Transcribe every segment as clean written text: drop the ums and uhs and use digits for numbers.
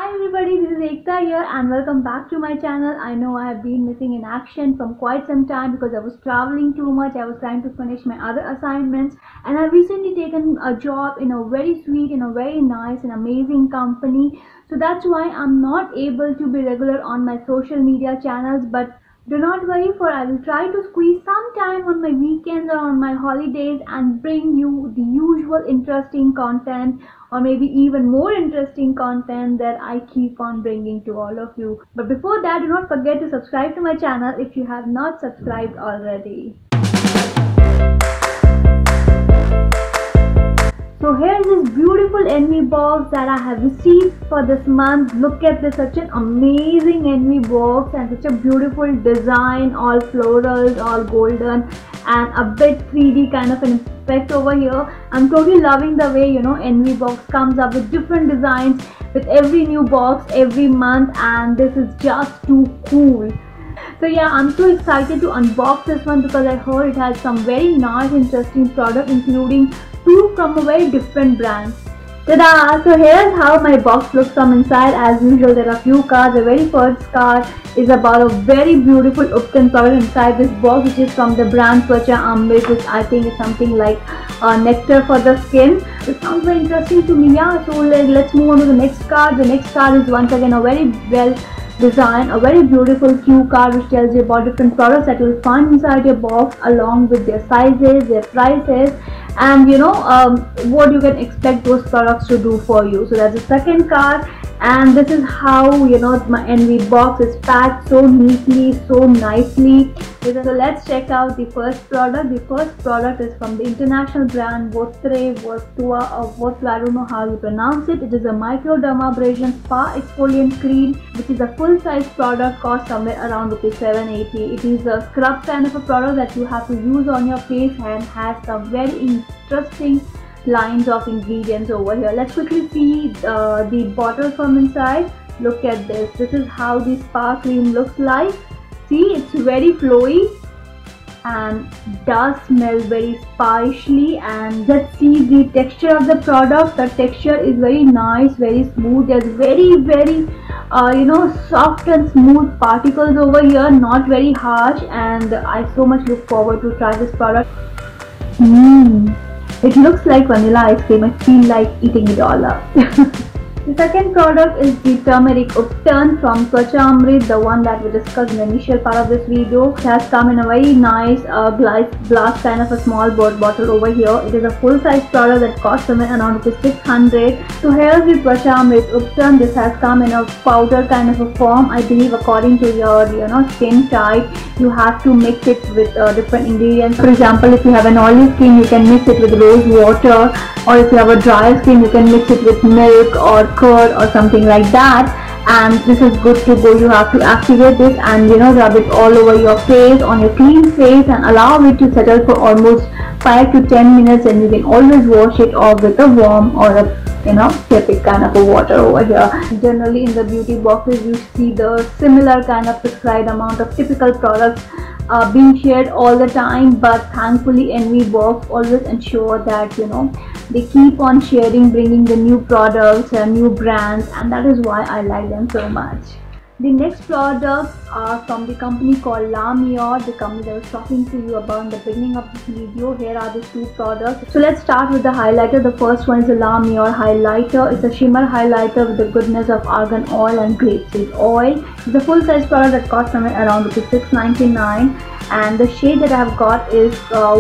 Hi everybody, this is Ekta here and welcome back to my channel. I know I have been missing in action from quite some time because I was traveling too much. I was trying to finish my other assignments and I've recently taken a job in a very sweet, in a very nice and amazing company. So that's why I'm not able to be regular on my social media channels, but do not worry, for I will try to squeeze some time on my weekends or on my holidays and bring you the usual interesting content, or maybe even more interesting content that I keep on bringing to all of you. But before that, do not forget to subscribe to my channel if you have not subscribed already. So here's this beautiful envy box that I have received for this month. Look at this, such an amazing envy box and such a beautiful design, all florals, all golden and a bit 3D kind of an effect over here. I'm totally loving the way envy box comes up with different designs with every new box every month, and this is just too cool. So yeah, I'm so excited to unbox this one because I heard it has some very nice interesting products, including two from a very different brand. Ta-da! So here's how my box looks from inside. As usual, there are a few cards. The very first card is about a very beautiful Upton product inside this box, which is from the brand Untitled, which I think is something like nectar for the skin. It sounds very interesting to me. Yeah, so let's move on to the next card. The next card is once again a very well designed, a very beautiful cue card which tells you about different products that you'll find inside your box, along with their sizes, their prices, and what you can expect those products to do for you. So that's the second card, and this is how my envy box is packed so neatly, so nicely. So let's check out the first product. The first product is from the international brand Votua, I don't know how you pronounce it. It is a microdermabrasion spa exfoliant cream, which is a full-size product, cost somewhere around ₹780. It is a scrub kind of a product that you have to use on your face and has some very interesting lines of ingredients over here. Let's quickly see the bottle from inside. Look at this. This is how the spa cream looks like. See, it's very flowy and does smell very spicely. And let's see the texture of the product. The texture is very nice, very smooth. There's very soft and smooth particles over here, not very harsh, and I so much look forward to try this product. It looks like vanilla ice cream. I feel like eating it all up. The second product is the turmeric Upton from Amrit, the one that we discussed in the initial part of this video. It has come in a very nice glass kind of a small bottle over here. It is a full-size product that costs somewhere around ₹600. So here's the Amrit Upton. This has come in a powder kind of a form. I believe according to your skin type, you have to mix it with different ingredients. For example, if you have an oily skin, you can mix it with rose water, or if you have a dry skin, you can mix it with milk or curd or something like that, and this is good to go. You have to activate this and rub it all over your face, on your clean face, and allow it to settle for almost 5 to 10 minutes, and you can always wash it off with a warm or a tepid kind of a water over here. Generally in the beauty boxes you see the similar kind of prescribed amount of typical products being shared all the time, but thankfully envy box always ensure that they keep on sharing, bringing the new products and new brands, and that is why I like them so much. The next products are from the company called La Mior, the company that I was talking to you about in the beginning of this video. Here are the two products. So let's start with the highlighter. The first one is the La Mior highlighter. It's a shimmer highlighter with the goodness of argan oil and grapeseed oil. It's a full-size product that costs somewhere around ₹699. And the shade that I have got is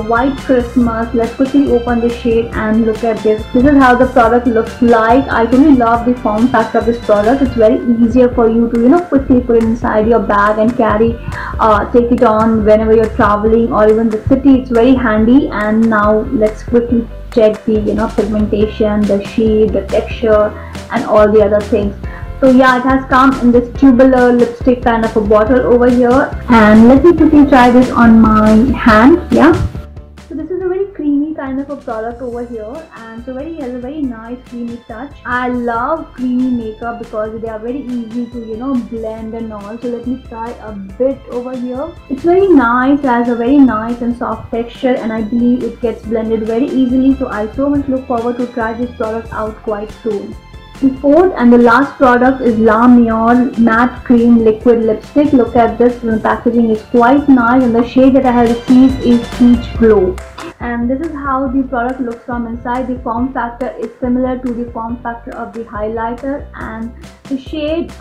White Christmas. Let's quickly open the shade and look at this. This is how the product looks like. I really love the form factor of this product. It's very easier for you to quickly put it inside your bag and carry, take it on whenever you're traveling or even the city. It's very handy. And now let's quickly check the pigmentation, the shade, the texture, and all the other things. So yeah, it has come in this tubular lipstick kind of a bottle over here, and let me quickly try this on my hand. Yeah, so this is a very creamy kind of a product over here, and so has a very nice creamy touch. I love creamy makeup because they are very easy to blend and all. So let me try a bit over here. It's very nice, has a very nice and soft texture, and I believe it gets blended very easily. So I so much look forward to try this product out quite soon. The fourth and the last product is La Mer Matte Cream Liquid Lipstick. Look at this, the packaging is quite nice and the shade that I have received is Peach Glow. And this is how the product looks from inside. The form factor is similar to the form factor of the highlighter, and the shade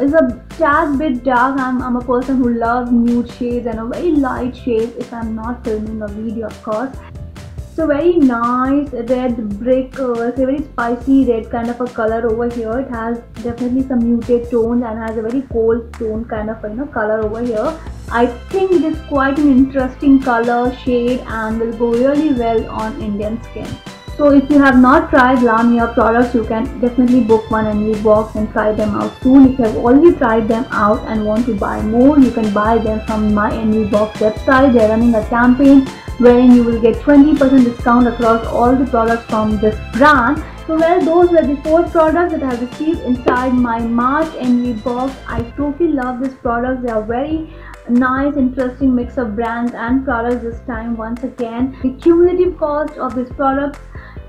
is a tad bit dark. I'm a person who loves nude shades and a very light shade if I'm not filming a video, of course. So very nice red brick, it's a very spicy red kind of a color over here. It has definitely some muted tones and has a very cold tone kind of color over here. I think it is quite an interesting color shade and will go really well on Indian skin. So if you have not tried La Mer products, you can definitely book one unboxed and try them out soon. If you have already tried them out and want to buy more, you can buy them from my unboxed website. They are running a campaign wherein you will get 20% discount across all the products from this brand. So well, those were the 4 products that I have received inside my March unboxed. I totally love these products. They are very nice, interesting mix of brands and products this time. Once again, the cumulative cost of this product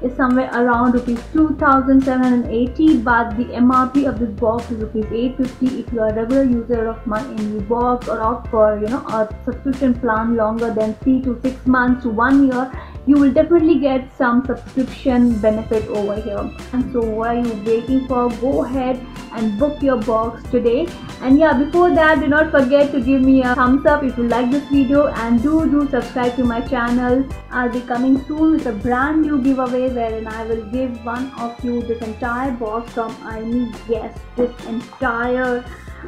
is somewhere around rupees 2,780, but the MRP of this box is rupees 850. If you are a regular user of my box or opt for a subscription plan longer than 3 to 6 months to 1 year, you will definitely get some subscription benefit over here. And so what are you waiting for? Go ahead and book your box today. And yeah, before that, do not forget to give me a thumbs up if you like this video, and do subscribe to my channel. I'll be coming soon with a brand new giveaway wherein I will give one of you this entire box from IME. Yes, this entire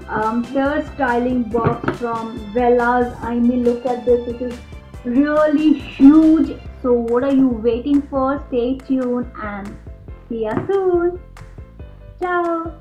hair styling box from Vella's IME. Look at this, it is really huge. So what are you waiting for? Stay tuned and see you soon. Ciao.